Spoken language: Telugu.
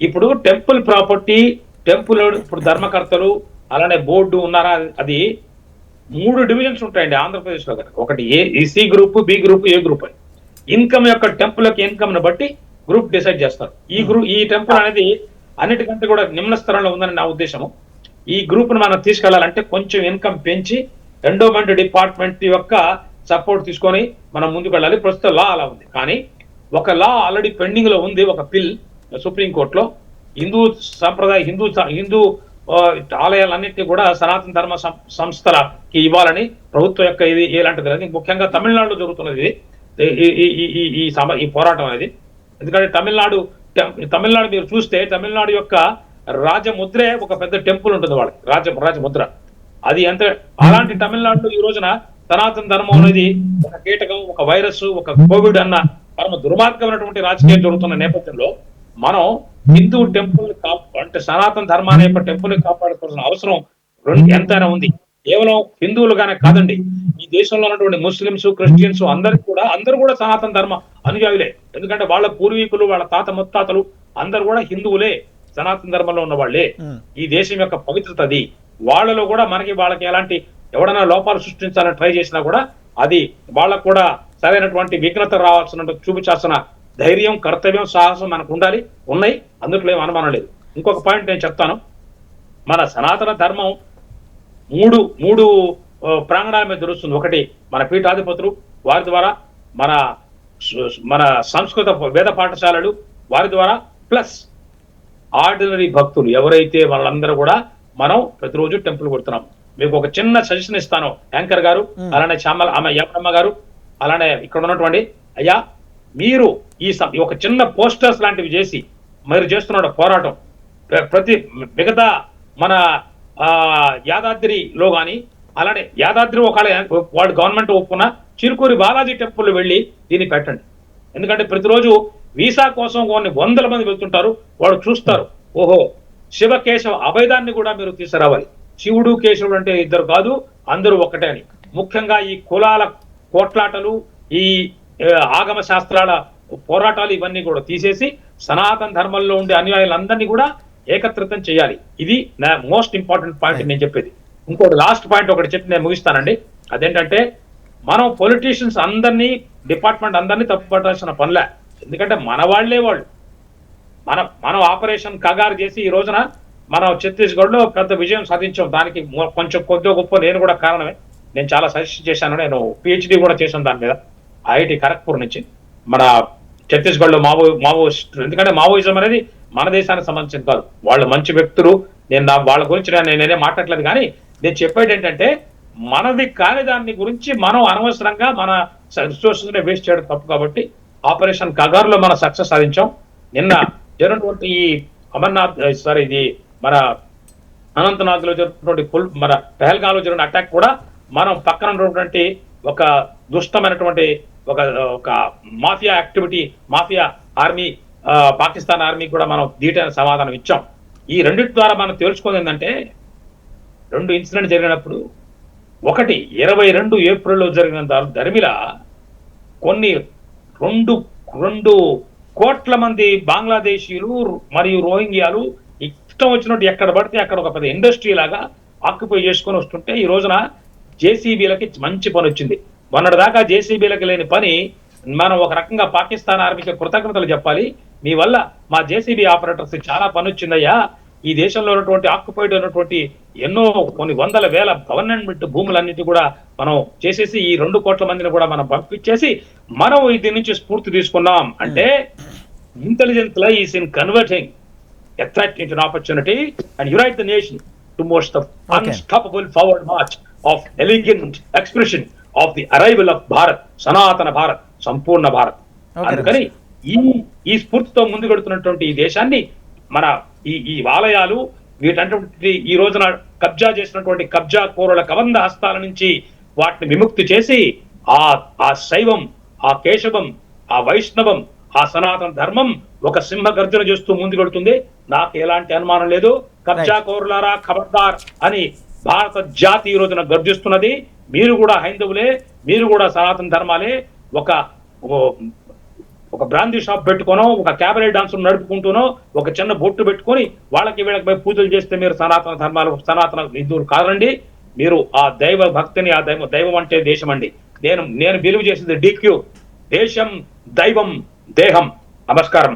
ఇప్పుడు టెంపుల్ ప్రాపర్టీ, టెంపుల్ ఇప్పుడు ధర్మకర్తలు అలానే బోర్డు ఉన్నారా, అది 3 డివిజన్స్ ఉంటాయండి ఆంధ్రప్రదేశ్ లో. ఒకటి సి గ్రూప్, బి గ్రూప్, ఏ గ్రూప్ అని. ఇన్కమ్ యొక్క టెంపుల్ యొక్క ఇన్కమ్ ని బట్టి గ్రూప్ డిసైడ్ చేస్తారు. ఈ టెంపుల్ అనేది అన్నిటికంటే కూడా నిమ్న స్థరంలో ఉందని నా ఉద్దేశము. ఈ గ్రూప్ ను మనం తీసుకెళ్లాలంటే కొంచెం ఇన్కమ్ పెంచి ఎండోమెంట్ డిపార్ట్మెంట్ యొక్క సపోర్ట్ తీసుకొని మనం ముందుకు వెళ్ళాలి. ప్రస్తుతం లా అలా ఉంది. కానీ ఒక లా ఆల్రెడీ పెండింగ్ లో ఉంది, ఒక బిల్ సుప్రీంకోర్టులో. హిందూ సంప్రదాయ హిందూ ఆలయాలన్నింటినీ కూడా సనాతన ధర్మ సంస్థలకి ఇవ్వాలని ప్రభుత్వం యొక్క ఇది ఎలాంటిది లేదు. ముఖ్యంగా తమిళనాడులో జరుగుతున్నది ఈ పోరాటం అనేది. ఎందుకంటే తమిళనాడు మీరు చూస్తే తమిళనాడు యొక్క రాజముద్రే ఒక పెద్ద టెంపుల్ ఉంటుంది వాళ్ళకి, రాజముద్ర. అది ఎంత అలాంటి తమిళనాడులో ఈ రోజున సనాతన ధర్మం అనేది ఒక కీటకం, ఒక వైరస్, ఒక కోవిడ్ అన్న పరమ దుర్మార్గమైనటువంటి రాజకీయం జరుగుతున్న నేపథ్యంలో మనం హిందూ టెంపుల్ అంటే సనాతన ధర్మాన్ని యొక్క టెంపుల్ కాపాడుకోవాల్సిన అవసరం ఎంతైనా ఉంది. కేవలం హిందువులుగానే కాదండి, ఈ దేశంలో ఉన్నటువంటి ముస్లింస్, క్రిస్టియన్స్ అందరూ కూడా సనాతన ధర్మ అనుయాయులే. ఎందుకంటే వాళ్ళ పూర్వీకులు, వాళ్ళ తాత ముత్తాతలు అందరూ కూడా హిందువులే, సనాతన ధర్మంలో ఉన్న వాళ్ళే. ఈ దేశం యొక్క పవిత్రత అది. వాళ్ళలో కూడా వాళ్ళకి ఎలాంటి ఎవడైనా లోపాలు సృష్టించాలని ట్రై చేసినా కూడా అది వాళ్ళకు కూడా సరైనటువంటి విఘ్నత రావాల్సిన చూపించాల్సిన ధైర్యం, కర్తవ్యం, సాహసం మనకు ఉన్నాయి. అందుట్లో ఏం అనుమానం లేదు. ఇంకొక పాయింట్ నేను చెప్తాను. మన సనాతన ధర్మం మూడు ప్రాంగణాల మీద జరుగుతుంది. ఒకటి మన పీఠాధిపతులు, వారి ద్వారా మన సంస్కృత వేద పాఠశాలలు, వారి ద్వారా ప్లస్ ఆర్డినరీ భక్తులు ఎవరైతే వాళ్ళందరూ కూడా మనం ప్రతిరోజు టెంపుల్ కొడుతున్నాం. మీకు ఒక చిన్న సజెషన్ ఇస్తాను యాంకర్ గారు, అలానే యామమ్మ గారు, అలానే ఇక్కడ ఉన్నటువంటి అయ్యా, మీరు ఒక చిన్న పోస్టర్స్ లాంటివి చేసి మీరు చేస్తున్న పోరాటం ప్రతి మిగతా మన యాదాద్రిలో కానీ, అలానే యాదాద్రి వాడు గవర్నమెంట్ ఒప్పుకున్న చిరుకూరి బాలాజీ టెంపుల్ వెళ్ళి దీన్ని పెట్టండి. ఎందుకంటే ప్రతిరోజు వీసా కోసం కొన్ని వందల మంది వెళ్తుంటారు. వాడు చూస్తారు, ఓహో శివకేశవ అభేదాన్ని కూడా మీరు తీసుకురావాలి. శివుడు కేశవుడు అంటే ఇద్దరు కాదు, అందరూ ఒక్కటే అని. ముఖ్యంగా ఈ కులాల కోట్లాటలు, ఈ ఆగమ శాస్త్రాల పోరాటాలు ఇవన్నీ కూడా తీసేసి సనాతన ధర్మంలో ఉండే అనుయాయులందరినీ కూడా ఏకత్రితం చేయాలి. ఇది నా మోస్ట్ ఇంపార్టెంట్ పాయింట్ నేను చెప్పేది. ఇంకోటి లాస్ట్ పాయింట్ ఒకటి చెప్పి నేను ముగిస్తానండి. అదేంటంటే మనం పొలిటీషియన్స్ అందరినీ, డిపార్ట్మెంట్ అందరినీ తప్పుపట్టాల్సిన పనిలే. ఎందుకంటే మన వాళ్లే వాళ్ళు. మనం ఆపరేషన్ కగారు చేసి ఈ రోజున మనం ఛత్తీస్గఢ్ లో పెద్ద విజయం సాధించాం. దానికి కొంచెం కొద్దిగా గొప్ప నేను కూడా కారణమే. నేను చాలా సజెస్ట్ చేశాను. నేను పిహెచ్డి కూడా చేశాను దాని మీద, ఐఐటి ఖరగ్పూర్ నుంచి. మన ఛత్తీస్గఢ్ లో మావోయిస్ట్, ఎందుకంటే మావోయిజం అనేది మన దేశానికి సంబంధించింది కాదు. వాళ్ళు మంచి వ్యక్తులు. వాళ్ళ గురించి నేనే మాట్లాడలేదు. కానీ నేను చెప్పేది ఏంటంటే మనది కాని దాన్ని గురించి మనం అనవసరంగా మన రిసోర్సెస్ వేస్ట్ చేయడం తప్పు. కాబట్టి ఆపరేషన్ కగారులో మనం సక్సెస్ సాధించాం. నిన్న జరిగినటువంటి ఈ ఇది మన అనంతనాగ్ లో జరిగినటువంటి మన పెహల్గాంలో జరిగిన అటాక్ కూడా మనం పక్కన ఉన్నటువంటి ఒక దుష్టమైనటువంటి ఒక mafia activity, mafia army, Pakistan army కూడా మనం ధీటైన సమాధానం ఇచ్చాం. ఈ రెండింటి ద్వారా మనం తెలుసుకుంది ఏంటంటే 2 ఇన్సిడెంట్ జరిగినప్పుడు, ఒకటి 22 ఏప్రిల్లో జరిగిన ధర్మిల కొన్ని 2 కోట్ల మంది బంగ్లాదేశీయులు మరియు రోహింగ్యాలు ఇష్టం వచ్చినట్టు ఎక్కడ పడితే అక్కడ ఒక పెద్ద ఇండస్ట్రీ లాగా ఆక్యుపై చేసుకొని వస్తుంటే ఈ రోజున జేసీబీలకి మంచి పని వచ్చింది. మొన్నటిదాకా జేసీబీలకి లేని పని మనం ఒక రకంగా పాకిస్తాన్ ఆర్మీకి కృతజ్ఞతలు చెప్పాలి. మీ వల్ల మా జేసీబీ ఆపరేటర్స్ చాలా పని వచ్చిందయ్యా. ఈ దేశంలో ఉన్నటువంటి ఆక్యుపైడ్ ఉన్నటువంటి ఎన్నో కొన్ని వందల వేల గవర్నమెంట్ భూములన్నిటి కూడా మనం చేసేసి ఈ 2 కోట్ల మందిని కూడా మనం పంపించేసి మనం దీని నుంచి స్ఫూర్తి తీసుకున్నాం. అంటే intelligence lies in converting a threat into an opportunity and unite the nation towards the unstoppable forward march of elegant expression of the arrival of Bharat, Sanatana Bharat, Sampurna Bharat. అందుకని ఈ స్ఫూర్తితో ముందుకెడుతున్నటువంటి ఈ దేశాన్ని మన ఈ ఆలయాలు వీటంటే ఈ రోజున కబ్జా చేసినటువంటి కబ్జా కోరుల కబంధ హస్తాల నుంచి వాటిని విముక్తి చేసి ఆ శైవం, ఆ కేశవం, ఆ వైష్ణవం, ఆ సనాతన ధర్మం ఒక సింహ గర్జన చేస్తూ ముందుకెడుతుంది. నాకు ఎలాంటి అనుమానం లేదు. కబ్జా కోరులారా ఖబర్దార్ అని భారత జాతి ఈ రోజున గర్జిస్తున్నది. మీరు కూడా హైందవులే, మీరు కూడా సనాతన ధర్మాలే. ఒక బ్రాందీ షాప్ పెట్టుకోనో, ఒక క్యాబరే డాన్స్ నడుపుకుంటూనో, ఒక చిన్న బొట్టు పెట్టుకొని వాళ్ళకి వీళ్ళకి పోయి పూజలు చేస్తే మీరు సనాతన ధర్మాలు, సనాతన హిందువులు కాదండి. మీరు ఆ దైవ భక్తిని, ఆ దైవం అంటే దేశం అండి. నేను బిలీవ్ చేసింది DQ, దేశం, దైవం, దేహం. నమస్కారం.